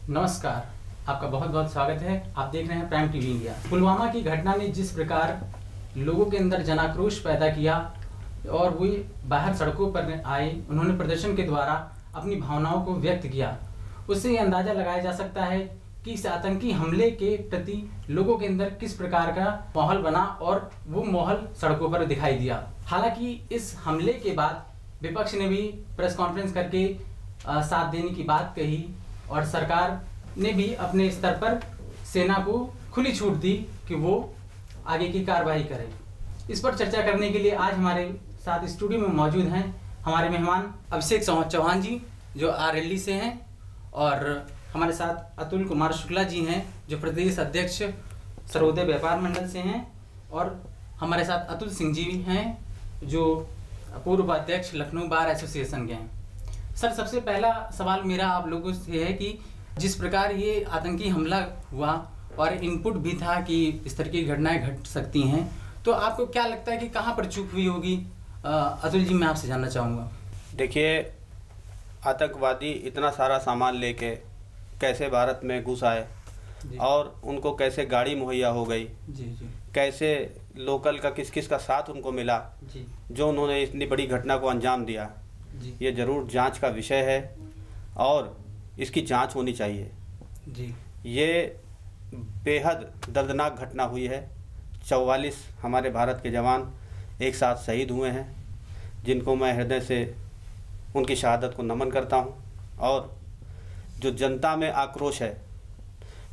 नमस्कार, आपका बहुत बहुत स्वागत है। आप देख रहे हैं प्राइम टीवी इंडिया। पुलवामा की घटना ने जिस प्रकार लोगों के अंदर जनाक्रोश पैदा किया और वे बाहर सड़कों पर आए, उन्होंने प्रदर्शन के द्वारा अपनी भावनाओं को व्यक्त किया, उससे ये अंदाजा लगाया जा सकता है कि इस आतंकी हमले के प्रति लोगों के अंदर किस प्रकार का माहौल बना और वो माहौल सड़कों पर दिखाई दिया। हालांकि इस हमले के बाद विपक्ष ने भी प्रेस कॉन्फ्रेंस करके साथ देने की बात कही और सरकार ने भी अपने स्तर पर सेना को खुली छूट दी कि वो आगे की कार्रवाई करे। इस पर चर्चा करने के लिए आज हमारे साथ स्टूडियो में मौजूद हैं हमारे मेहमान अभिषेक चौहान जी जो आरएलडी से हैं, और हमारे साथ अतुल कुमार शुक्ला जी हैं जो प्रदेश अध्यक्ष सर्वोदय व्यापार मंडल से हैं, और हमारे साथ अतुल सिंह जी हैं जो पूर्व अध्यक्ष लखनऊ बार एसोसिएशन के हैं। सर, सबसे पहला सवाल मेरा आप लोगों से है कि जिस प्रकार ये आतंकी हमला हुआ और इनपुट भी था कि इस तरह की घटनाएं घट सकती हैं, तो आपको क्या लगता है कि कहाँ पर चूक हुई होगी? अतुल जी, मैं आपसे जानना चाहूँगा। देखिए, आतंकवादी इतना सारा सामान लेके कैसे भारत में घुस आए और उनको कैसे गाड़ी मुहैया हो गई, कैसे लोकल का किस किस का साथ उनको मिला जो उन्होंने इतनी बड़ी घटना को अंजाम दिया, ये ज़रूर जांच का विषय है और इसकी जांच होनी चाहिए। ये बेहद दर्दनाक घटना हुई है। 44 हमारे भारत के जवान एक साथ शहीद हुए हैं, जिनको मैं हृदय से उनकी शहादत को नमन करता हूं। और जो जनता में आक्रोश है,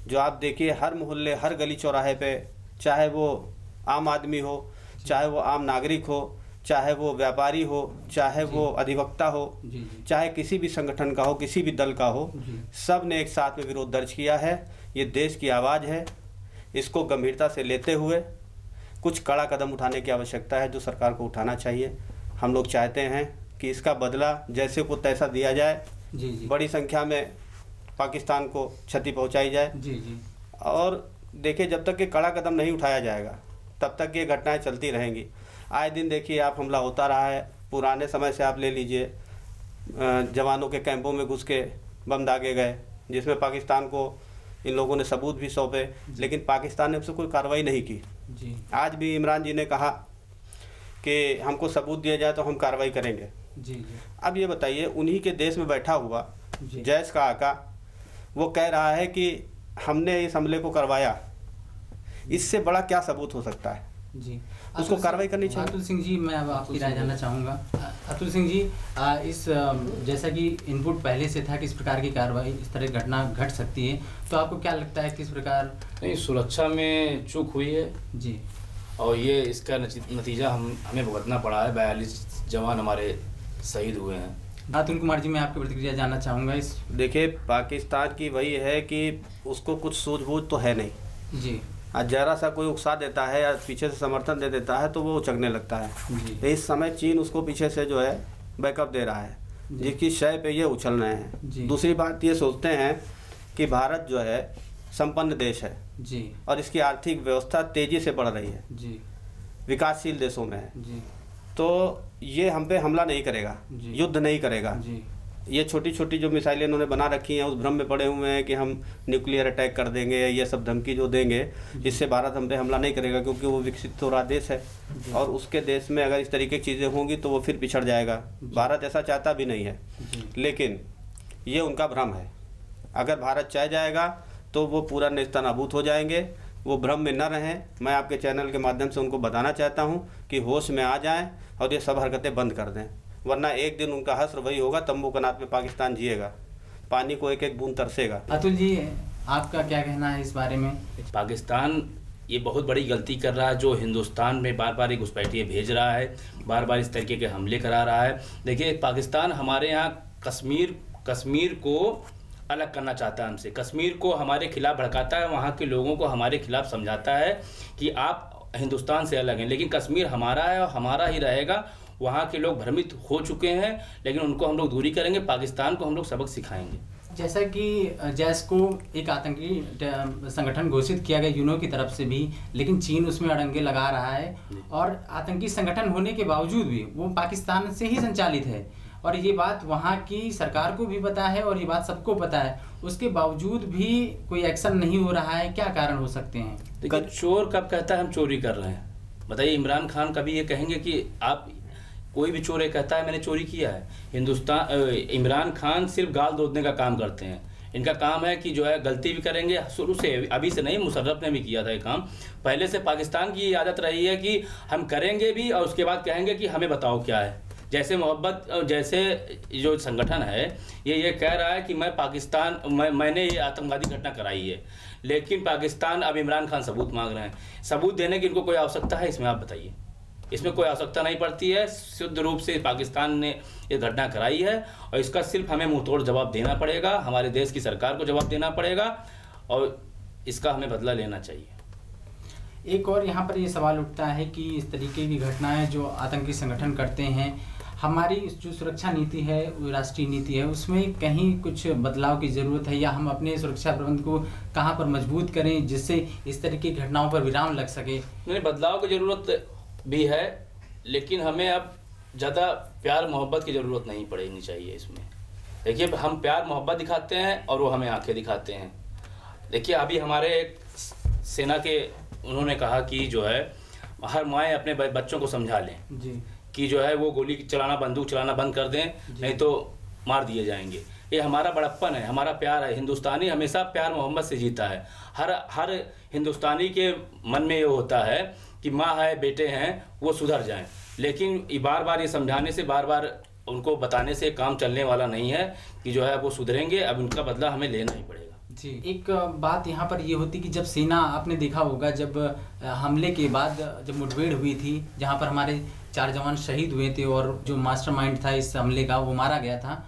जो आप देखिए हर मोहल्ले हर गली चौराहे पे, चाहे वो आम आदमी हो, चाहे वो आम नागरिक हो, चाहे वो व्यापारी हो, चाहे वो अधिवक्ता हो, चाहे किसी भी संगठन का हो, किसी भी दल का हो, सब ने एक साथ में विरोध दर्ज किया है। ये देश की आवाज़ है, इसको गंभीरता से लेते हुए कुछ कड़ा कदम उठाने की आवश्यकता है जो सरकार को उठाना चाहिए। हम लोग चाहते हैं कि इसका बदला जैसे को तैसा दिया जाए, बड़ी संख्या में पाकिस्तान को क्षति पहुंचाई जाए। और देखिए, जब तक ये कड़ा कदम नहीं उठाया जाएगा तब तक ये घटनाएं चलती रहेंगी। आए दिन देखिए आप हमला होता रहा है। पुराने समय से आप ले लीजिए, जवानों के कैंपों में घुस के बम दागे गए, जिसमें पाकिस्तान को इन लोगों ने सबूत भी सौंपे, लेकिन पाकिस्तान ने उससे कोई कार्रवाई नहीं की। आज भी इमरान जी ने कहा कि हमको सबूत दिया जाए तो हम कार्रवाई करेंगे। अब ये बताइए, उन्हीं के देश में बैठा हुआ जैश का आका वो कह रहा है कि हमने इस हमले को करवाया, इससे बड़ा क्या सबूत हो सकता है? उसको कार्रवाई करनी चाहिए। अतुल सिंह जी, मैं अब आपकी राय जानना चाहूँगा। अतुल सिंह जी, इस जैसा कि इनपुट पहले से था कि इस प्रकार की कार्रवाई, इस तरह घटना घट सकती है, तो आपको क्या लगता है किस प्रकार? नहीं, सुरक्षा में चूक हुई है जी, और ये इसका नतीजा हमें भुगतना पड़ा है। 42 जवान हमारे शहीद हुए हैं। अतुल कुमार जी, मैं आपकी प्रतिक्रिया जानना चाहूँगा इस। देखिए, पाकिस्तान की वही है कि उसको कुछ सूझबूझ तो है नहीं जी। आज जरा सा कोई उकसा देता है या पीछे से समर्थन दे देता है तो वो उचकने लगता है। इस समय चीन उसको पीछे से जो है बैकअप दे रहा है, जिसकी शय पे ये उछल रहे हैं। दूसरी बात ये सोचते हैं कि भारत जो है संपन्न देश है और इसकी आर्थिक व्यवस्था तेज़ी से बढ़ रही है, विकासशील देशों में है, तो ये हम पे हमला नहीं करेगा, युद्ध नहीं करेगा। ये छोटी छोटी जो मिसाइलें इन्होंने बना रखी हैं उस भ्रम में पड़े हुए हैं कि हम न्यूक्लियर अटैक कर देंगे, ये सब धमकी जो देंगे, इससे भारत हम पे हमला नहीं करेगा, क्योंकि वो विकसित हो रहा देश है और उसके देश में अगर इस तरीके की चीज़ें होंगी तो वो फिर पिछड़ जाएगा। भारत ऐसा चाहता भी नहीं है, लेकिन ये उनका भ्रम है। अगर भारत चाह जाएगा तो वो पूरा नेस्तनाबूद हो जाएंगे। वो भ्रम में न रहें। मैं आपके चैनल के माध्यम से उनको बताना चाहता हूँ कि होश में आ जाएँ और ये सब हरकतें बंद कर दें, वरना एक दिन उनका हश्र वही होगा, तंबू कनात में पाकिस्तान जिएगा, पानी को एक एक बूंद तरसेगा। अतुल जी, आपका क्या कहना है इस बारे में? पाकिस्तान ये बहुत बड़ी गलती कर रहा है जो हिंदुस्तान में बार बार घुसपैठियाँ भेज रहा है, बार बार इस तरीके के हमले करा रहा है। देखिए, पाकिस्तान हमारे यहाँ कश्मीर को अलग करना चाहता है हमसे, कश्मीर को हमारे खिलाफ भड़काता है, वहाँ के लोगों को हमारे खिलाफ समझाता है कि आप हिंदुस्तान से अलग हैं, लेकिन कश्मीर हमारा है और हमारा ही रहेगा। वहाँ के लोग भ्रमित हो चुके हैं, लेकिन उनको हम लोग दूरी करेंगे। पाकिस्तान को हम लोग सबक सिखाएंगे। जैसा कि जैश को एक आतंकी संगठन घोषित किया गया यूनो की तरफ से भी, लेकिन चीन उसमें अड़ंगे लगा रहा है और आतंकी संगठन होने के बावजूद भी वो पाकिस्तान से ही संचालित है और ये बात वहाँ की सरकार को भी पता है और ये बात सबको पता है, उसके बावजूद भी कोई एक्शन नहीं हो रहा है। क्या कारण हो सकते हैं? देखिए, चोर कब कहता है हम चोरी कर रहे हैं? बताइए, इमरान खान कभी ये कहेंगे कि आप, कोई भी चोर ये कहता है मैंने चोरी किया है? इमरान खान सिर्फ गाल दोड़ने का काम करते हैं। इनका काम है कि जो है गलती भी करेंगे, शुरू से, अभी से नहीं, मुशर्रफ ने भी किया था ये काम। पहले से पाकिस्तान की आदत रही है कि हम करेंगे भी और उसके बाद कहेंगे कि हमें बताओ क्या है। जैसे मोहब्बत, जैसे जो संगठन है ये कह रहा है कि मैंने ये आतंकवादी घटना कराई है, लेकिन पाकिस्तान अब इमरान खान सबूत मांग रहे हैं। सबूत देने की इनको कोई आवश्यकता है इसमें? आप बताइए। इसमें कोई आवश्यकता नहीं पड़ती है। शुद्ध रूप से पाकिस्तान ने ये घटना कराई है और इसका सिर्फ हमें मुंहतोड़ जवाब देना पड़ेगा, हमारे देश की सरकार को जवाब देना पड़ेगा और इसका हमें बदला लेना चाहिए। एक और यहाँ पर ये सवाल उठता है कि इस तरीके की घटनाएं जो आतंकी संगठन करते हैं, हमारी जो सुरक्षा नीति है, राष्ट्रीय नीति है, उसमें कहीं कुछ बदलाव की ज़रूरत है, या हम अपने सुरक्षा प्रबंध को कहाँ पर मजबूत करें जिससे इस तरह की घटनाओं पर विराम लग सके? नहीं, बदलाव की ज़रूरत भी है, लेकिन हमें अब ज़्यादा प्यार मोहब्बत की ज़रूरत नहीं पड़नी चाहिए इसमें। देखिए, हम प्यार मोहब्बत दिखाते हैं और वो हमें आंखें दिखाते हैं। देखिए, अभी हमारे एक सेना के उन्होंने कहा कि जो है हर माएँ अपने बच्चों को समझा लें जी कि जो है वो गोली चलाना, बंदूक चलाना बंद कर दें, नहीं तो मार दिए जाएंगे। ये हमारा बड़प्पन है, हमारा प्यार है। हिंदुस्तानी हमेशा प्यार मोहब्बत से जीता है। हर हिंदुस्तानी के मन में ये होता है कि माँ है, बेटे हैं, वो सुधर जाएं, लेकिन बार बार ये समझाने से, बार बार उनको बताने से काम चलने वाला नहीं है कि जो है वो सुधरेंगे। अब उनका बदला हमें लेना ही पड़ेगा। जी, एक बात यहाँ पर ये होती कि जब सेना, आपने देखा होगा जब हमले के बाद जब मुठभेड़ हुई थी, जहाँ पर हमारे 4 जवान शहीद हुए थे और जो मास्टरमाइंड था इस हमले का वो मारा गया था,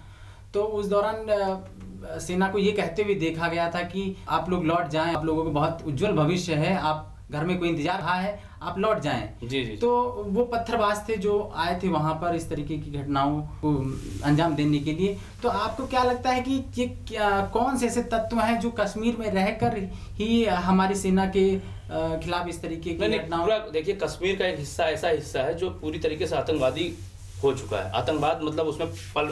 तो उस दौरान सेना को ये कहते हुए देखा गया था कि आप लोग लौट जाएं, आप लोगों को बहुत उज्जवल भविष्य है, आप घर में कोई इंतजार रहा है, आप लौट जाएं। जी। तो वो पत्थरबाज थे जो आए थे वहां पर इस तरीके की घटनाओं को अंजाम देने के लिए। तो आपको क्या लगता है कि ये कौन से ऐसे तत्व हैं जो कश्मीर में रहकर ही हमारी सेना के खिलाफ इस तरीके की घटनाओं? देखिए, कश्मीर का एक हिस्सा ऐसा हिस्सा है जो पूरी तरीके से आतंकवादी हो चुका है। आतंकवाद मतलब उसमें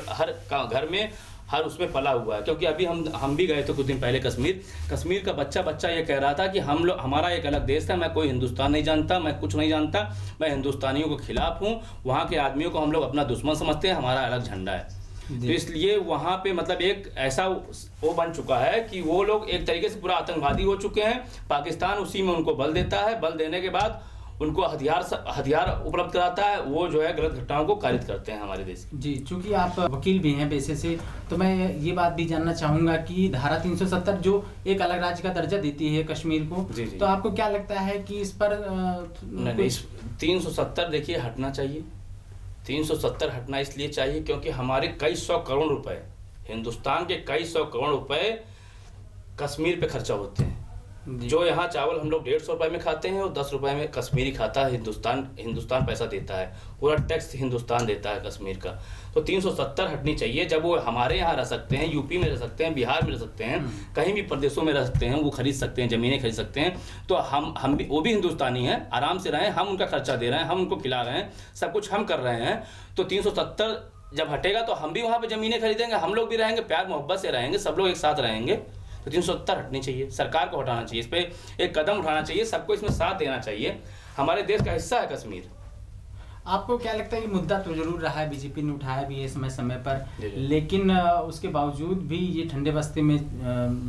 हर घर में, हर उसमें पला हुआ है। क्योंकि अभी हम भी गए थे कुछ दिन पहले कश्मीर का बच्चा ये कह रहा था कि हमारा एक अलग देश था, मैं कोई हिंदुस्तान नहीं जानता, मैं कुछ नहीं जानता, मैं हिंदुस्तानियों के खिलाफ हूँ, वहाँ के आदमियों को हम लोग अपना दुश्मन समझते हैं, हमारा अलग झंडा है। तो इसलिए वहाँ पे मतलब एक ऐसा वो बन चुका है कि वो लोग एक तरीके से पूरा आतंकवादी हो चुके हैं। पाकिस्तान उसी में उनको बल देता है, बल देने के बाद उनको हथियार उपलब्ध कराता है, वो जो है गलत घटनाओं को कारित करते हैं हमारे देश की। जी, चूंकि आप वकील भी हैं पेशे से, तो मैं ये बात भी जानना चाहूँगा कि धारा 370 जो एक अलग राज्य का दर्जा देती है कश्मीर को, जी। तो आपको क्या लगता है कि इस पर 370 देखिए हटना चाहिए। 370 हटना इसलिए चाहिए क्योंकि हमारे कई 100 करोड़ रुपए, हिंदुस्तान के कई 100 करोड़ रुपए कश्मीर पे खर्चा होते हैं। जो यहाँ चावल हम लोग 150 रुपए में खाते हैं और 10 रुपए में कश्मीरी खाता है। हिंदुस्तान पैसा देता है, पूरा टैक्स हिंदुस्तान देता है कश्मीर का। तो 370 हटनी चाहिए। जब वो हमारे यहाँ रह सकते हैं, यूपी में रह सकते हैं, बिहार में रह सकते हैं, कहीं भी प्रदेशों में रह सकते हैं, वो खरीद सकते हैं, ज़मीनें खरीद सकते हैं, तो हम भी, वो भी हिंदुस्तानी हैं, आराम से रहें। हम उनका खर्चा दे रहे हैं, हम उनको खिला रहे हैं, सब कुछ हम कर रहे हैं। तो 370 जब हटेगा तो हम भी वहाँ पर ज़मीनें खरीदेंगे, हम लोग भी रहेंगे, प्यार मोहब्बत से रहेंगे, सब लोग एक साथ रहेंगे। तो 370 हटनी चाहिए, सरकार को हटाना चाहिए, इस पर एक कदम उठाना चाहिए, सबको इसमें साथ देना चाहिए। हमारे देश का हिस्सा है कश्मीर। आपको क्या लगता है कि मुद्दा तो जरूर रहा है, बीजेपी ने उठाया भी है समय पर, लेकिन उसके बावजूद भी ये ठंडे बस्ते में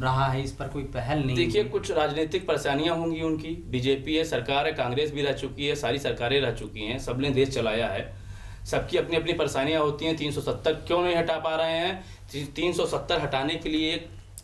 रहा है, इस पर कोई पहल नहीं? देखिए, कुछ राजनीतिक परेशानियां होंगी उनकी। बीजेपी है, सरकार है, कांग्रेस भी रह चुकी है, सारी सरकारें रह चुकी हैं, सबने देश चलाया है, सबकी अपनी अपनी परेशानियां होती हैं। 370 क्यों नहीं हटा पा रहे हैं? 370 हटाने के लिए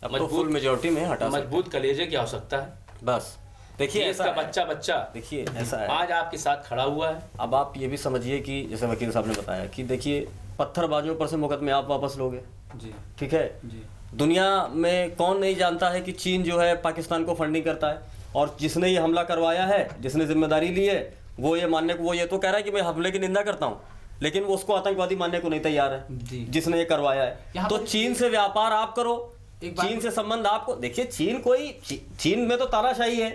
एक फुल मेजॉरिटी में हटा मजबूत कलेजे की आवश्यकता है। बस देखिए, इसका बच्चा देखिए ऐसा है, आज आपके साथ खड़ा हुआ है। अब आप ये भी समझिए कि जैसे वकील साहब ने बताया कि देखिए, पत्थरबाजों पर से मुकदमे आप वापस लोगे जी, ठीक है जी। दुनिया में कौन नहीं जानता है कि चीन जो है पाकिस्तान को फंडिंग करता है, और जिसने ये हमला करवाया है, जिसने जिम्मेदारी ली है, वो ये तो कह रहा है कि मैं हमले की निंदा करता हूँ, लेकिन वो उसको आतंकवादी मानने को नहीं तैयार है जिसने ये करवाया है। तो चीन से व्यापार आप करो, चीन से संबंध आपको, देखिए चीन में तो तानाशाही है,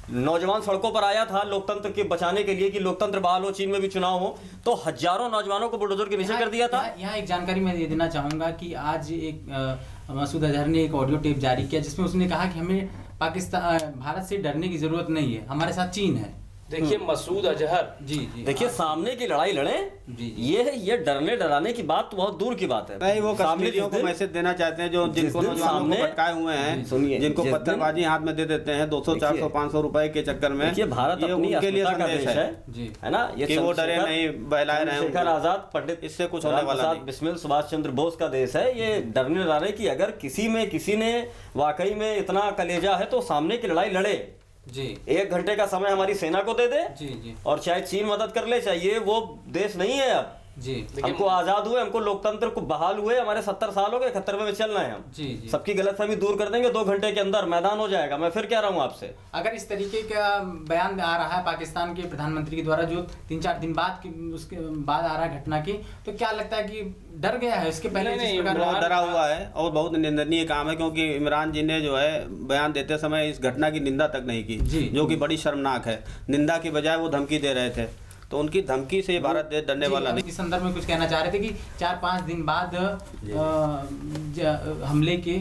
नौजवान सड़कों पर आया था लोकतंत्र के बचाने के लिए कि लोकतंत्र बहाल हो, चीन में भी चुनाव हो, तो हजारों नौजवानों को बुलडोजर के नीचे कर दिया था। यहाँ एक जानकारी मैं दे देना चाहूंगा कि आज एक मसूद अजहर ने एक ऑडियो टेप जारी किया जिसमें उसने कहा कि हमें भारत से डरने की जरूरत नहीं है, हमारे साथ चीन है। देखिए मसूद अजहर जी देखिए सामने की लड़ाई लड़े, ये डरने डराने की बात तो बहुत दूर की बात है। नहीं, वो कश्मीरियों को मैसेज देना चाहते हैं जो जिनको नौजवानों को भटकाए हुए हैं, जिनको पत्थरबाजी हाथ में दे देते हैं 200 400 500 रुपए के चक्कर में। ये भारत अपनी उनके लिए अस्मिता का संदेश है ना, ये कि वो डरे नहीं, बहलाए रहे। शेखर आजाद पंडित इससे कुछ होने वाला नहीं। बिस्मिल सुभाष चंद्र बोस का देश है। ये डरने डराने की अगर किसी ने वाकई में इतना कलेजा है तो सामने की लड़ाई लड़े जी। 1 घंटे का समय हमारी सेना को दे दे जी। और चाहे चीन मदद कर ले, चाहिए वो देश नहीं है अब जी। हमको आजाद हुए, हमको लोकतंत्र को बहाल हुए, हमारे 70 साल हो गए, 71वें में चल रहे हैं हम जी। सबकी गलतफहमी दूर कर देंगे, 2 घंटे के अंदर मैदान हो जाएगा। मैं फिर कह रहा हूँ आपसे, अगर इस तरीके का बयान आ रहा है पाकिस्तान के प्रधानमंत्री के द्वारा जो 3-4 दिन बाद उसके बाद आ रहा है घटना की, तो क्या लगता है कि डर गया है? इसके पहले बहुत डरा हुआ है और बहुत निंदनीय काम है, क्योंकि इमरान जी ने जो है बयान देते समय इस घटना की निंदा तक नहीं की, जो कि बड़ी शर्मनाक है। निंदा की बजाय वो धमकी दे रहे थे, तो उनकी धमकी से भारत देश डरने वाला नहीं। इस संदर्भ में कुछ कहना चाह रहे थे कि 4-5 दिन बाद हमले के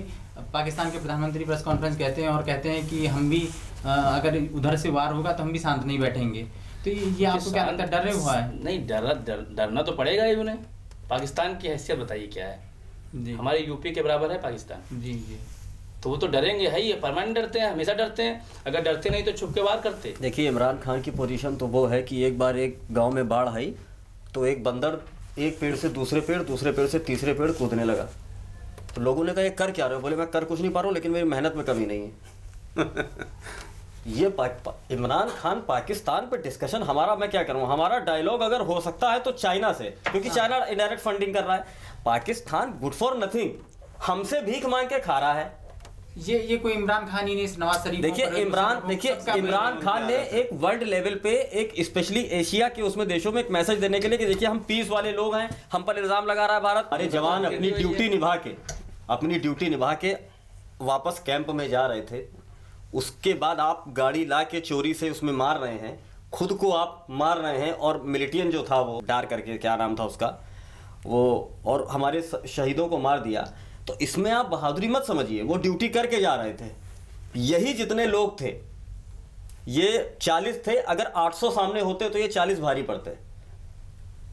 पाकिस्तान के प्रधानमंत्री प्रेस कॉन्फ्रेंस कहते हैं कि हम भी अगर उधर से वार होगा तो हम भी शांत नहीं बैठेंगे। तो ये आपको क्या लगता है, डरे हुआ है? नहीं, डरना तो पड़ेगा ही उन्हें। पाकिस्तान की हैसियत बताइए क्या है? हमारे यूपी के बराबर है पाकिस्तान। जी। तो वो तो डरेंगे, है ही, परमानेंट डरते हैं, हमेशा डरते हैं। अगर डरते नहीं तो छुप के वार करते। देखिए इमरान खान की पोजीशन तो वो है कि एक बार एक गांव में बाढ़ आई तो एक बंदर एक पेड़ से दूसरे पेड़ से तीसरे पेड़ कूदने लगा। तो लोगों ने कहा ये कर क्या रहे हो? बोले मैं कर कुछ नहीं पा रहा हूँ, लेकिन मेरी मेहनत में कमी नहीं है। ये इमरान खान पाकिस्तान पे डिस्कशन हमारा, मैं क्या करूँ, हमारा डायलॉग अगर हो सकता है तो चाइना से, क्योंकि चाइना इनडायरेक्ट फंडिंग कर रहा है। पाकिस्तान गुड फॉर नथिंग हमसे भीख मांग के खा रहा है। ये कोई इमरान खान ही नहीं, नवाज शरीफ। देखिए इमरान खान ने एक वर्ल्ड लेवल पे, एक स्पेशली एशिया के उसमें देशों में एक मैसेज देने के लिए कि देखिए हम पीस वाले लोग हैं, हम पर इल्जाम लगा रहा है भारत। अरे जवान अपनी ड्यूटी निभा के वापस कैंप में जा रहे थे, उसके बाद आप गाड़ी ला के चोरी से उसमें मार रहे हैं, खुद को आप मार रहे हैं, और मिलिटियन जो था वो डार करके, क्या नाम था उसका वो, और हमारे शहीदों को मार दिया। तो इसमें आप बहादुरी मत समझिए, वो ड्यूटी करके जा रहे थे। यही जितने लोग थे, ये 40 थे, अगर 800 सामने होते तो ये 40 भारी पड़ते।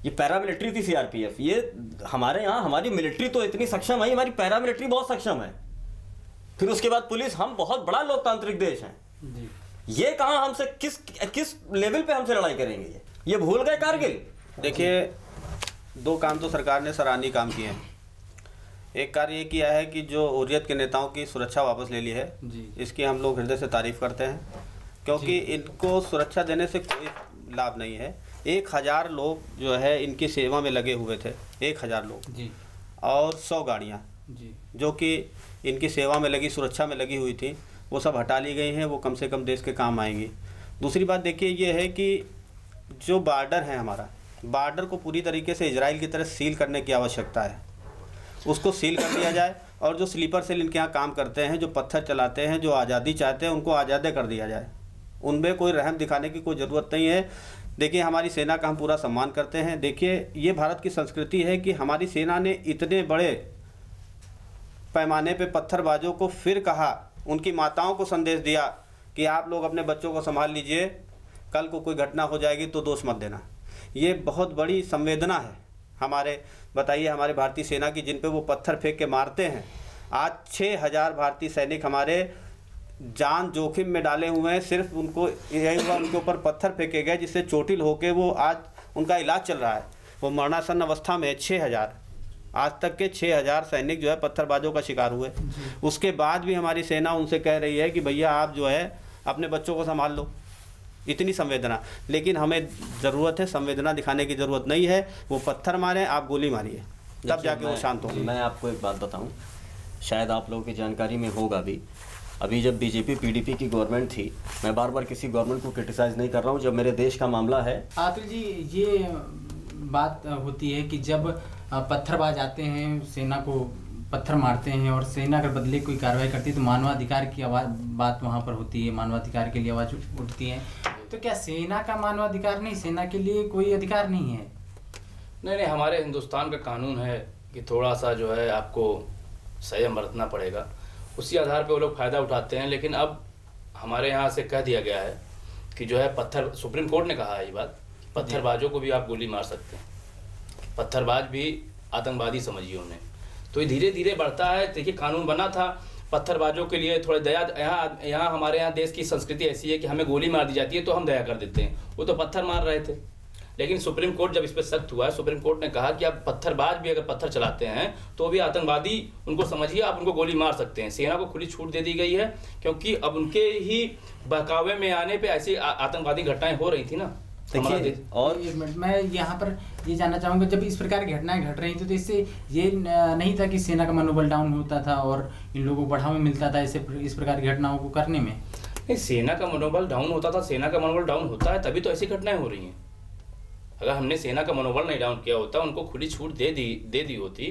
ये पैरामिलिट्री थी सीआरपीएफ। ये हमारे यहाँ हमारी मिलिट्री तो इतनी सक्षम है, हमारी पैरामिलिट्री बहुत सक्षम है, फिर उसके बाद पुलिस। हम बहुत बड़ा लोकतांत्रिक देश हैं। ये कहाँ हमसे किस लेवल पे हमसे लड़ाई करेंगे? ये भूल गए कारगिल। देखिए 2 काम तो सरकार ने सराहनीय काम किए हैं। एक कार्य ये किया है कि जो हुर्रियत के नेताओं की सुरक्षा वापस ले ली है, इसकी हम लोग हृदय से तारीफ करते हैं, क्योंकि इनको सुरक्षा देने से कोई लाभ नहीं है। 1000 लोग जो है इनकी सेवा में लगे हुए थे, 1000 लोग और 100 गाड़ियाँ जो कि इनकी सेवा में लगी, सुरक्षा में लगी हुई थी, वो सब हटा ली गई हैं। वो कम से कम देश के काम आएंगी। दूसरी बात देखिए ये है कि जो बॉर्डर है हमारा, बॉर्डर को पूरी तरीके से इजराइल की तरह सील करने की आवश्यकता है। उसको सील कर दिया जाए, और जो स्लीपर सेल इनके यहाँ काम करते हैं, जो पत्थर चलाते हैं, जो आज़ादी चाहते हैं, उनको आज़ादी कर दिया जाए। उनमें कोई रहम दिखाने की कोई ज़रूरत नहीं है। देखिए हमारी सेना का हम पूरा सम्मान करते हैं। देखिए ये भारत की संस्कृति है कि हमारी सेना ने इतने बड़े पैमाने पे पत्थरबाजों को फिर कहा, उनकी माताओं को संदेश दिया कि आप लोग अपने बच्चों को संभाल लीजिए, कल को कोई घटना हो जाएगी तो दोष मत देना। ये बहुत बड़ी संवेदना है हमारे, बताइए हमारे भारतीय सेना की, जिन पे वो पत्थर फेंक के मारते हैं। आज 6000 भारतीय सैनिक हमारे जान जोखिम में डाले हुए हैं। सिर्फ उनको यही हुआ, उनके ऊपर पत्थर फेंके गए, जिससे चोटिल होके वो आज उनका इलाज चल रहा है। वो मरणासन अवस्था में 6000, आज तक के 6000 सैनिक जो है पत्थरबाजों का शिकार हुए। उसके बाद भी हमारी सेना उनसे कह रही है कि भैया आप जो है अपने बच्चों को संभाल लो। इतनी संवेदना, लेकिन हमें ज़रूरत है, संवेदना दिखाने की ज़रूरत नहीं है। वो पत्थर मारे, आप गोली मारिए, तब जाके वो शांत होगी। मैं आपको एक बात बताऊं, शायद आप लोगों की जानकारी में होगा भी, अभी जब बीजेपी पीडीपी की गवर्नमेंट थी, मैं बार बार किसी गवर्नमेंट को क्रिटिसाइज़ नहीं कर रहा हूं, जब मेरे देश का मामला है। आतिल जी, ये बात होती है कि जब पत्थरबाज आते हैं सेना को पत्थर मारते हैं और सेना अगर बदले कोई कार्रवाई करती है तो मानवाधिकार की बात वहाँ पर होती है, मानवाधिकार के लिए आवाज़ उठती है। तो क्या सेना का मानवाधिकार नहीं, सेना के लिए कोई अधिकार नहीं है? नहीं, हमारे हिंदुस्तान का कानून है कि थोड़ा सा जो है आपको संयम बरतना पड़ेगा, उसी आधार पे वो लोग फ़ायदा उठाते हैं। लेकिन अब हमारे यहाँ से कह दिया गया है कि जो है पत्थर, सुप्रीम कोर्ट ने कहा है ये बात, पत्थरबाजों को भी आप गोली मार सकते हैं, पत्थरबाज भी आतंकवादी समझिए उन्हें। तो ये धीरे धीरे बढ़ता है। देखिए कानून बना था पत्थरबाजों के लिए, थोड़ा दया, यहाँ हमारे यहाँ देश की संस्कृति ऐसी है कि हमें गोली मार दी जाती है तो हम दया कर देते हैं, वो तो पत्थर मार रहे थे। लेकिन सुप्रीम कोर्ट जब इस पर सख्त हुआ है, सुप्रीम कोर्ट ने कहा कि आप पत्थरबाज भी अगर पत्थर चलाते हैं तो भी आतंकवादी उनको समझिए, आप उनको गोली मार सकते हैं। सेना को खुली छूट दे दी गई है, क्योंकि अब उनके ही बहकावे में आने पे ऐसी आतंकवादी घटनाएं हो रही थी ना। और मैं यहाँ पर ये जानना चाहूँगा, जब इस प्रकार की घटनाएं घट रही थी तो इससे ये नहीं था कि सेना का मनोबल डाउन होता था और इन लोगों को बढ़ावा मिलता था इस प्रकार की घटनाओं को करने में? नहीं, सेना का मनोबल डाउन होता था, सेना का मनोबल डाउन होता है तभी तो ऐसी घटनाएं हो रही हैं। अगर हमने सेना का मनोबल नहीं डाउन किया होता, उनको खुली छूट दे दी होती,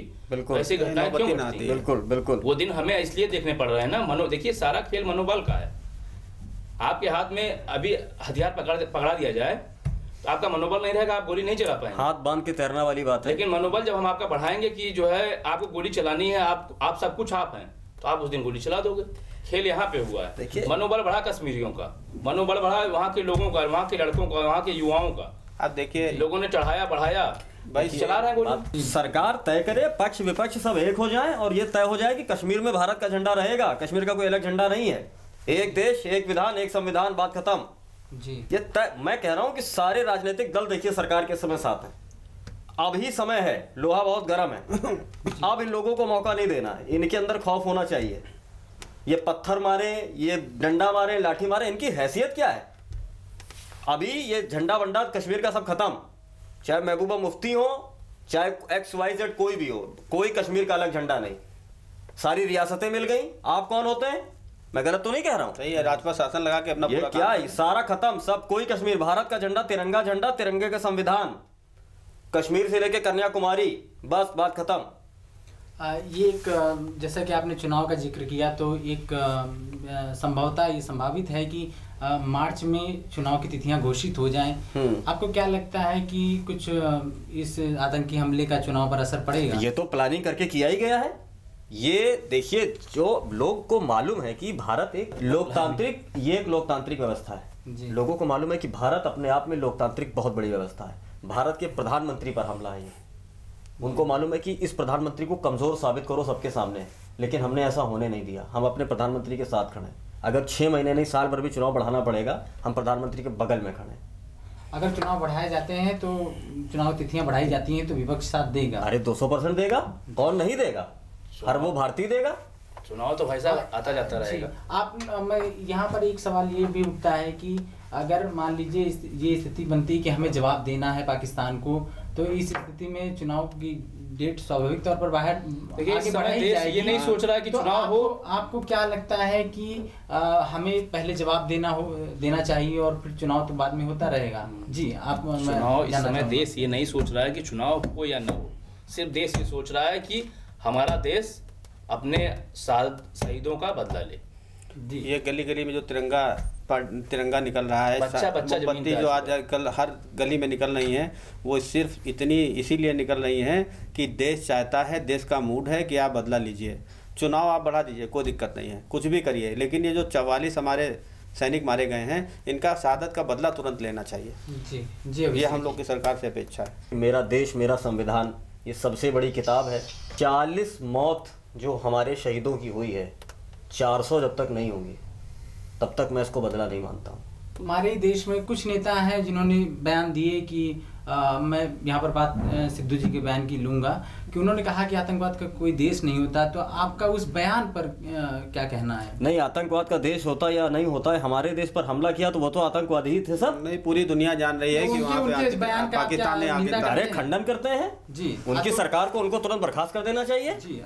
ऐसी घटनाएं क्यों घटती? बिल्कुल वो दिन हमें इसलिए देखने पड़ रहे हैं ना। देखिए सारा खेल मनोबल का है। आपके हाथ में अभी हथियार पकड़ा दिया जाए तो आपका मनोबल नहीं रहेगा, आप गोली नहीं चला पाएंगे। हाथ बांध के तैरना वाली बात है। लेकिन मनोबल जब हम आपका बढ़ाएंगे कि जो है आपको गोली चलानी है, आप सब कुछ आप हैं, तो आप उस दिन गोली चला दोगे। खेल यहाँ पे हुआ है। मनोबल बढ़ा कश्मीरियों का, मनोबल बढ़ा वहाँ के लोगों का, वहाँ के लड़कों का, वहाँ के युवाओं का। अब देखिए लोगों ने चढ़ाया बढ़ाया, भाई चला रहे हैं गोली। सरकार तय करे, पक्ष विपक्ष सब एक हो जाएं और ये तय हो जाए कि कश्मीर में भारत का झंडा रहेगा, कश्मीर का कोई अलग झंडा नहीं है, एक देश एक विधान एक संविधान, बात खत्म जी। ये तय, मैं कह रहा हूं कि सारे राजनीतिक दल देखिए सरकार के समय साथ हैं। अभी समय है, लोहा बहुत गर्म है, अब इन लोगों को मौका नहीं देना है, इनके अंदर खौफ होना चाहिए। ये पत्थर मारे, ये डंडा मारे, लाठी मारे, इनकी हैसियत क्या है? अभी ये झंडा वंडा कश्मीर का सब खत्म, चाहे महबूबा मुफ्ती हो, चाहे XYZ कोई भी हो, कोई कश्मीर का अलग झंडा नहीं, सारी रियासतें मिल गई। आप कौन होते हैं? मैं गलत तो नहीं कह रहा हूं? सही है, राजपथ शासन लगा के अपना ये क्या है? सारा खत्म, सब कोई कश्मीर, भारत का झंडा, तिरंगा झंडा, तिरंगे का संविधान, कश्मीर से लेके कन्याकुमारी, बस बात खत्म। ये एक, जैसा कि आपने चुनाव का जिक्र किया, तो एक संभवतः ये संभावित है कि मार्च में चुनाव की तिथियां घोषित हो जाएं। आपको क्या लगता है कि कुछ इस आतंकी हमले का चुनाव पर असर पड़ेगा? ये तो प्लानिंग करके किया ही गया है। ये देखिए, जो लोग को मालूम है कि भारत एक लोकतांत्रिक, ये एक लोकतांत्रिक व्यवस्था है। लोगों को मालूम है कि भारत अपने आप में लोकतांत्रिक बहुत बड़ी व्यवस्था है। भारत के प्रधानमंत्री पर हमला है ये। उनको मालूम है कि इस प्रधानमंत्री को कमजोर साबित करो सबके सामने, लेकिन हमने ऐसा होने नहीं दिया। हम अपने प्रधानमंत्री के साथ खड़े हैं। अगर 6 महीने नहीं, साल भर भी चुनाव बढ़ाना पड़ेगा, हम प्रधानमंत्री के बगल में खड़े हैं। अगर चुनाव बढ़ाए जाते हैं, तो चुनाव तिथियां बढ़ाई जाती हैं तो विपक्ष साथ देगा? अरे 200% देगा, कौन नहीं देगा? हर वो भारतीय देगा। चुनाव तो भाई साहब आता जाता रहेगा। आप, मैं यहाँ पर एक सवाल ये भी उठता है कि अगर मान लीजिए ये स्थिति बनती है कि हमें जवाब देना है पाकिस्तान को, तो इस स्थिति में चुनाव की डेट स्वाभाविक तौर पर बाहर आगे बढ़ाई जाएगी। ये नहीं सोच रहा है कि तो चुनाव हो। आपको क्या लगता है कि हमें पहले जवाब देना चाहिए और फिर चुनाव तो बाद में होता रहेगा? जी, आप चुनाव इस समय देश ये नहीं सोच रहा है कि चुनाव हो या ना हो, सिर्फ देश ये सोच रहा है कि हमारा देश अपने शहीदों का बदला ले। ये गली गली में जो तिरंगा निकल रहा है, मोमबत्ती जो आजकल हर गली में निकल रही हैं, वो सिर्फ इसीलिए निकल रही हैं कि देश चाहता है, देश का मूड है कि आप बदला लीजिए, चुनाव आप बढ़ा दीजिए, कोई दिक्कत नहीं है, कुछ भी करिए, लेकिन ये जो 44 हमारे सैनिक मारे गए हैं, इनका शहादत का बदला तुरंत लेना चाहिए। जी, ये हम लोग की सरकार से अपेक्षा है। मेरा देश मेरा संविधान, ये सबसे बड़ी किताब है। 40 मौत जो हमारे शहीदों की हुई है, 400 जब तक नहीं होंगी तब तक मैं इसको बदला नहीं मानता हूँ। हमारे देश में कुछ नेता हैं जिन्होंने बयान दिए कि मैं यहाँ पर बात सिद्धू जी के बयान की लूँगा कि उन्होंने कहा कि आतंकवाद का कोई देश नहीं होता। तो आपका उस बयान पर क्या कहना है? नहीं, आतंकवाद का देश होता या नहीं होता है, हमारे देश पर हमला किया तो वो तो आतंकवादी ही थे सब। नहीं, पूरी दुनिया जान रही है कि वहाँ पे पाकिस्तान ने आगे, अरे खंडन करते हैं जी। उनकी सरकार को उनको तुरंत बर्खास्त कर देना चाहिए जी।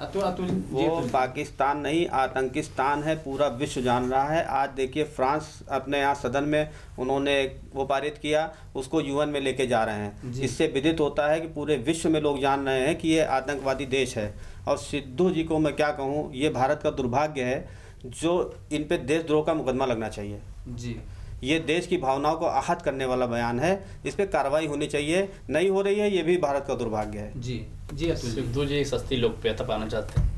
वो पाकिस्तान नहीं, आतंकिस्तान है, पूरा विश्व जान रहा है। आज देखिए फ्रांस अपने यहाँ सदन में उन्होंने वो पारित किया, उसको UN में लेके जा रहे हैं। इससे विदित होता है कि पूरे विश्व में लोग जान रहे हैं कि ये आतंकवादी देश है। और सिद्धू जी को मैं क्या कहूँ, ये भारत का दुर्भाग्य है जो इन पे देशद्रोह का मुकदमा लगना चाहिए जी। ये देश की भावनाओं को आहत करने वाला बयान है, इस पे कार्रवाई होनी चाहिए, नहीं हो रही है, ये भी भारत का दुर्भाग्य है। जी जी। अतुल सिद्धू जी सस्ती लोकप्रियता पाना चाहते हैं,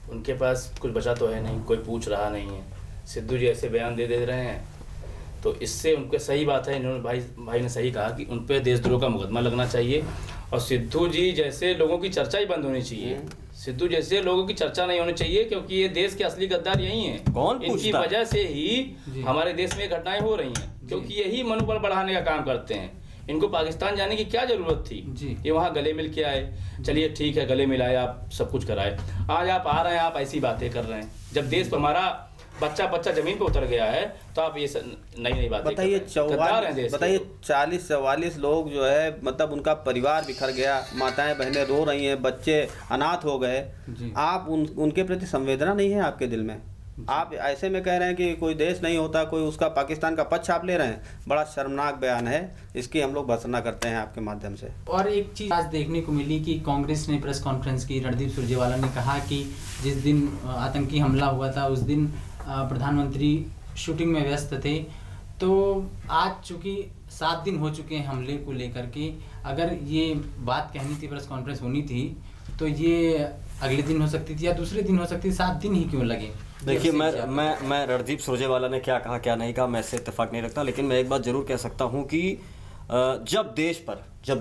उनके पास कुछ बचा तो है नहीं, कोई पूछ रहा नहीं है। सिद्धू जी ऐसे बयान दे रहे हैं तो इससे उनके सही बात है, इन्होंने भाई ने सही कहा कि उन पर देशद्रोह का मुकदमा लगना चाहिए और सिद्धू जी जैसे लोगों की चर्चा ही बंद होनी चाहिए। सिद्धू जैसे लोगों की चर्चा नहीं होनी चाहिए, क्योंकि ये देश के असली गद्दार यही हैं। कौन इनकी वजह से ही हमारे देश में घटनाएं हो रही हैं, क्योंकि यही मनोबल बढ़ाने का काम करते हैं। इनको पाकिस्तान जाने की क्या जरूरत थी? ये वहाँ गले मिल के आए, चलिए ठीक है गले मिलाए, आप सब कुछ कराए। आज आप आ रहे हैं, आप ऐसी बातें कर रहे हैं। जब देश पर हमारा बच्चा जमीन पे उतर गया है तो आप ये नई बातें बताइए। 40-44 लोग जो है, मतलब उनका परिवार बिखर गया, माताएं बहनें रो रही हैं, बच्चे अनाथ हो गए। आप उनके प्रति संवेदना नहीं है आपके दिल में? आप ऐसे में कह रहे हैं कि कोई देश नहीं होता, कोई उसका पाकिस्तान का पक्ष आप ले रहे हैं। बड़ा शर्मनाक बयान है, इसकी हम लोग भर्त्सना करते हैं आपके माध्यम से। और एक चीज़ आज देखने को मिली कि कांग्रेस ने प्रेस कॉन्फ्रेंस की, रणदीप सुरजेवाला ने कहा कि जिस दिन आतंकी हमला हुआ था उस दिन प्रधानमंत्री शूटिंग में व्यस्त थे। तो आज चूँकि 7 दिन हो चुके हैं हमले को लेकर के, अगर ये बात कहनी थी, प्रेस कॉन्फ्रेंस होनी थी, तो ये अगले दिन हो सकती थी या दूसरे दिन हो सकती थी। 7 दिन ही क्यों लगे? देखिए, मैं रणदीप सुरजेवाला ने क्या कहा क्या नहीं कहा मैं इससे इत्तेफाक नहीं रखता, लेकिन मैं एक बात जरूर कह सकता हूँ कि जब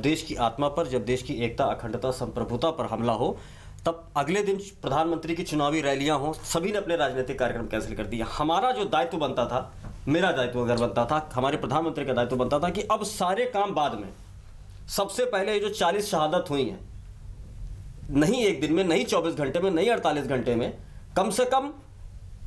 देश की आत्मा पर, जब देश की एकता, अखंडता, संप्रभुता पर हमला हो, तब अगले दिन प्रधानमंत्री की चुनावी रैलियां हो, सभी ने अपने राजनीतिक कार्यक्रम कैंसिल कर दिया। हमारा जो दायित्व बनता था, मेरा दायित्व अगर बनता था, हमारे प्रधानमंत्री का दायित्व बनता था कि अब सारे काम बाद में, सबसे पहले ये जो 40 शहादत हुई हैं, नहीं एक दिन में, नहीं 24 घंटे में, नहीं 48 घंटे में, कम से कम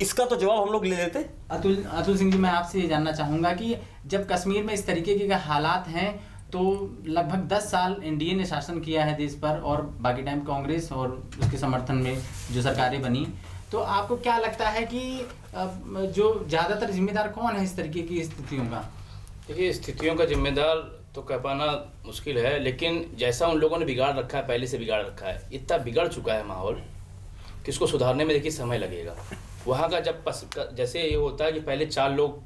इसका तो जवाब हम लोग ले लेते। अतुल सिंह जी, मैं आपसे ये जानना चाहूँगा कि जब कश्मीर में इस तरीके के हालात हैं तो लगभग 10 साल एनडीए ने शासन किया है देश पर, और बाकी टाइम कांग्रेस और उसके समर्थन में जो सरकारें बनी, तो आपको क्या लगता है कि जो ज़्यादातर जिम्मेदार कौन है इस तरीके की स्थितियों का? देखिए, स्थितियों का जिम्मेदार तो कह पाना मुश्किल है, लेकिन जैसा उन लोगों ने बिगाड़ रखा है, पहले से बिगाड़ रखा है, इतना बिगड़ चुका है माहौल कि उसको सुधारने में देखिए समय लगेगा। वहाँ का जब जैसे ये होता है कि पहले 4 लोग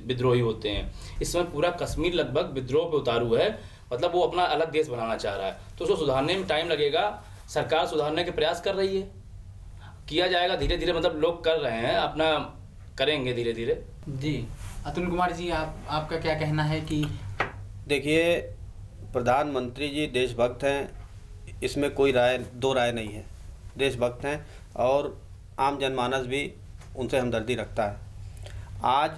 विद्रोही होते हैं, इस समय पूरा कश्मीर लगभग विद्रोह पे उतारू है, मतलब वो अपना अलग देश बनाना चाह रहा है, तो उसको सुधारने में टाइम लगेगा। सरकार सुधारने के प्रयास कर रही है, किया जाएगा धीरे धीरे, मतलब लोग कर रहे हैं, अपना करेंगे धीरे धीरे। जी अतुल कुमार जी, आपका क्या कहना है? कि देखिए, प्रधानमंत्री जी देशभक्त हैं, इसमें कोई दो राय नहीं है, देशभक्त हैं और आम जनमानस भी उनसे हमदर्दी रखता है। आज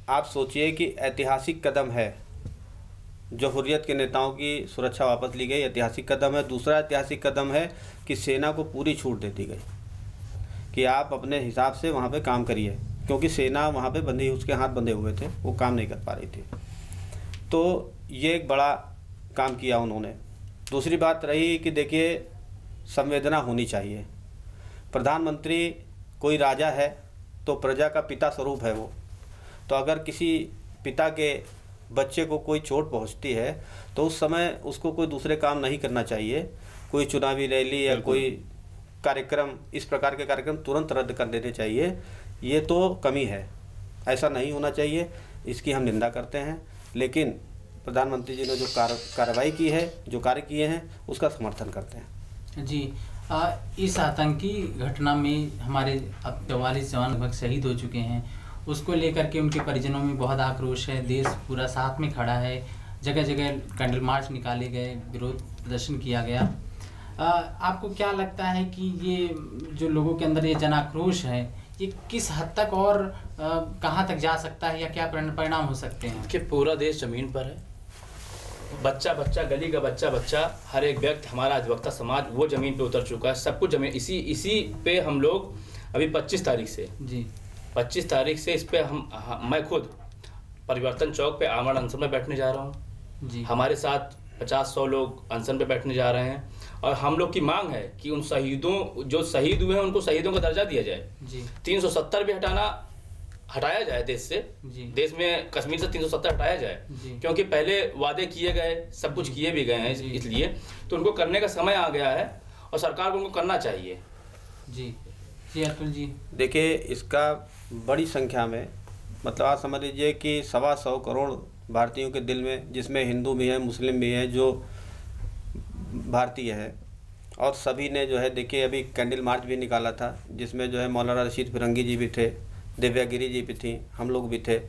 आप सोचिए कि ऐतिहासिक कदम है जो हुर्रियत के नेताओं की सुरक्षा वापस ली गई, ऐतिहासिक कदम है। दूसरा ऐतिहासिक कदम है कि सेना को पूरी छूट दे दी गई कि आप अपने हिसाब से वहाँ पे काम करिए, क्योंकि सेना वहाँ पे बंधी, उसके हाथ बंधे हुए थे, वो काम नहीं कर पा रही थी। तो ये एक बड़ा काम किया उन्होंने। दूसरी बात रही कि देखिए, संवेदना होनी चाहिए। प्रधानमंत्री कोई राजा है तो प्रजा का पिता स्वरूप है वो, तो अगर किसी पिता के बच्चे को कोई चोट पहुंचती है तो उस समय उसको कोई दूसरे काम नहीं करना चाहिए। कोई चुनावी रैली या कोई कार्यक्रम, इस प्रकार के कार्यक्रम तुरंत रद्द कर देने चाहिए। ये तो कमी है, ऐसा नहीं होना चाहिए, इसकी हम निंदा करते हैं। लेकिन प्रधानमंत्री जी ने जो कार्रवाई की है, जो कार्य किए हैं, उसका समर्थन करते हैं। जी, इस आतंकी घटना में हमारे अब 44 जवान लगभग शहीद हो चुके हैं, उसको लेकर के उनके परिजनों में बहुत आक्रोश है। देश पूरा साथ में खड़ा है, जगह जगह कैंडल मार्च निकाले गए, विरोध प्रदर्शन किया गया। आपको क्या लगता है कि ये जो लोगों के अंदर ये जन आक्रोश है, ये किस हद तक और कहाँ तक जा सकता है या क्या परिणाम हो सकते हैं? कि पूरा देश जमीन पर है, बच्चा गली का बच्चा, हर एक व्यक्ति, हमारा अधिवक्ता समाज वो जमीन पे उतर चुका है, सब कुछ जमीन। इसी पे हम लोग अभी 25 तारीख से जी 25 तारीख से इस पे मैं खुद परिवर्तन चौक पे आमरण अनशन में बैठने जा रहा हूँ जी। हमारे साथ 50-100 लोग अनशन पे बैठने जा रहे हैं, और हम लोग की मांग है कि उन शहीदों, जो शहीद हुए हैं, उनको शहीदों का दर्जा दिया जाए जी। 370 भी हटाया जाए देश से, देश में कश्मीर से 370 हटाया जाए, क्योंकि पहले वादे किए गए, सब कुछ किए भी गए हैं, इसलिए तो उनको करने का समय आ गया है। और सरकार को उनको करना चाहिए। जी जी अतुल जी। देखिए, इसका बड़ी संख्या में, मतलब आप समझ लीजिए कि 125 करोड़ भारतीयों के दिल में, जिसमें हिंदू भी हैं, मुस्लिम भी हैं, जो भारतीय है, और सभी ने जो है, देखिए अभी कैंडल मार्च भी निकाला था, जिसमें जो है मौलाना रशीद फिरंगी जी भी थे, दिव्या गिरी जी भी थी, हम लोग भी थे।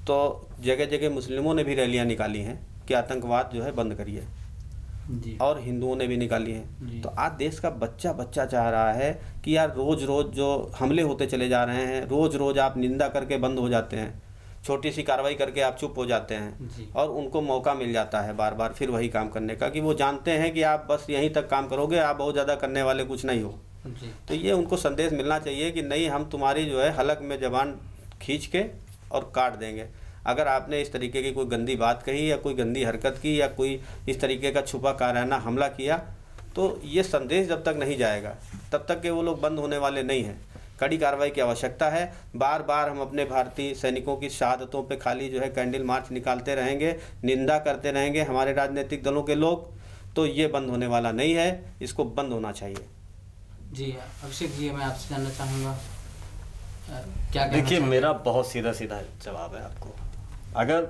तो जगह जगह मुस्लिमों ने भी रैलियां निकाली हैं कि आतंकवाद जो है बंद करिए, और हिंदुओं ने भी निकाली हैं। तो आज देश का बच्चा बच्चा चाह रहा है कि यार रोज़ रोज़ जो हमले होते चले जा रहे हैं, रोज़ रोज़ आप निंदा करके बंद हो जाते हैं, छोटी सी कार्रवाई करके आप चुप हो जाते हैं, और उनको मौका मिल जाता है बार बार फिर वही काम करने का, कि वो जानते हैं कि आप बस यहीं तक काम करोगे, आप बहुत ज़्यादा करने वाले कुछ नहीं हो। तो ये उनको संदेश मिलना चाहिए कि नहीं, हम तुम्हारी जो है हलक में ज़बान खींच के और काट देंगे। अगर आपने इस तरीके की कोई गंदी बात कही या कोई गंदी हरकत की या कोई इस तरीके का छुपा काराना हमला किया, तो ये संदेश जब तक नहीं जाएगा तब तक के वो लोग बंद होने वाले नहीं हैं। कड़ी कार्रवाई की आवश्यकता है। बार बार हम अपने भारतीय सैनिकों की शहादतों पे खाली जो है कैंडल मार्च निकालते रहेंगे, निंदा करते रहेंगे हमारे राजनीतिक दलों के लोग, तो ये बंद होने वाला नहीं है, इसको बंद होना चाहिए। जी अभिषेक जी, मैं आपसे जानना चाहूँगा क्या। देखिए, मेरा बहुत सीधा सीधा जवाब है आपको। अगर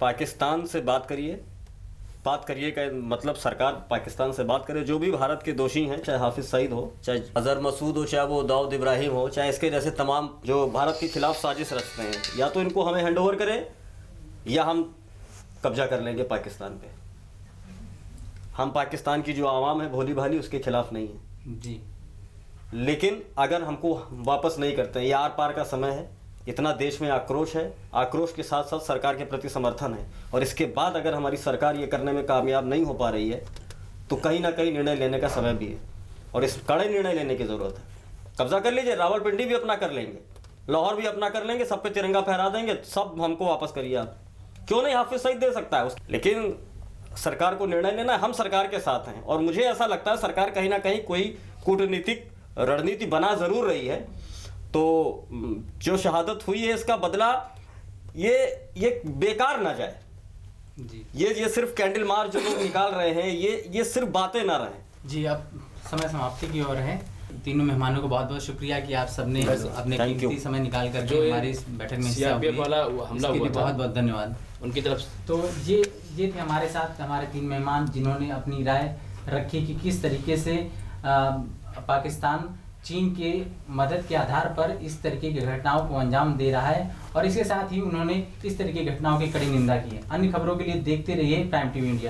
पाकिस्तान से बात करिए का मतलब सरकार पाकिस्तान से बात करे, जो भी भारत के दोषी हैं, चाहे हाफिज सईद हो, चाहे अजहर मसूद हो, चाहे वो दाऊद इब्राहिम हो, चाहे इसके जैसे तमाम जो भारत के खिलाफ साजिश रचते हैं, या तो इनको हमें हैंड ओवर करें या हम कब्जा कर लेंगे पाकिस्तान पे। हम पाकिस्तान की जो आवाम है भोली भाली, उसके खिलाफ नहीं है जी। लेकिन अगर हमको वापस नहीं करते, ये आर पार का समय है, इतना देश में आक्रोश है, आक्रोश के साथ साथ सरकार के प्रति समर्थन है, और इसके बाद अगर हमारी सरकार ये करने में कामयाब नहीं हो पा रही है, तो कहीं ना कहीं निर्णय लेने का समय भी है, और इस कड़े निर्णय लेने की ज़रूरत है। कब्जा कर लीजिए, रावलपिंडी भी अपना कर लेंगे, लाहौर भी अपना कर लेंगे, सब पे तिरंगा फहरा देंगे, सब हमको वापस करिए आप। क्यों नहीं, हाफिज सईद दे सकता है, लेकिन सरकार को निर्णय लेना है। हम सरकार के साथ हैं, और मुझे ऐसा लगता है सरकार कहीं ना कहीं कोई कूटनीतिक रणनीति बना ज़रूर रही है। तो जो शहादत हुई है, इसका बदला ये बेकार ना जाए जी। ये सिर्फ कैंडल मार्च जो लोग निकाल रहे हैं, ये सिर्फ बातें ना रहें। जी, अब समय समाप्ति की ओर है। तीनों मेहमानों को बहुत बहुत शुक्रिया कि आप सबने अपने कीमती समय निकाल कर जो हमारी इस बैठक में सीआरपीएफ वाला हमला हुआ था, बहुत बहुत धन्यवाद उनकी तरफ से। तो ये थे हमारे साथ हमारे 3 मेहमान, जिन्होंने अपनी राय रखी कि किस तरीके से पाकिस्तान चीन के मदद के आधार पर इस तरीके की घटनाओं को अंजाम दे रहा है, और इसके साथ ही उन्होंने इस तरह की घटनाओं की कड़ी निंदा की है। अन्य खबरों के लिए देखते रहिए प्राइम टीवी इंडिया।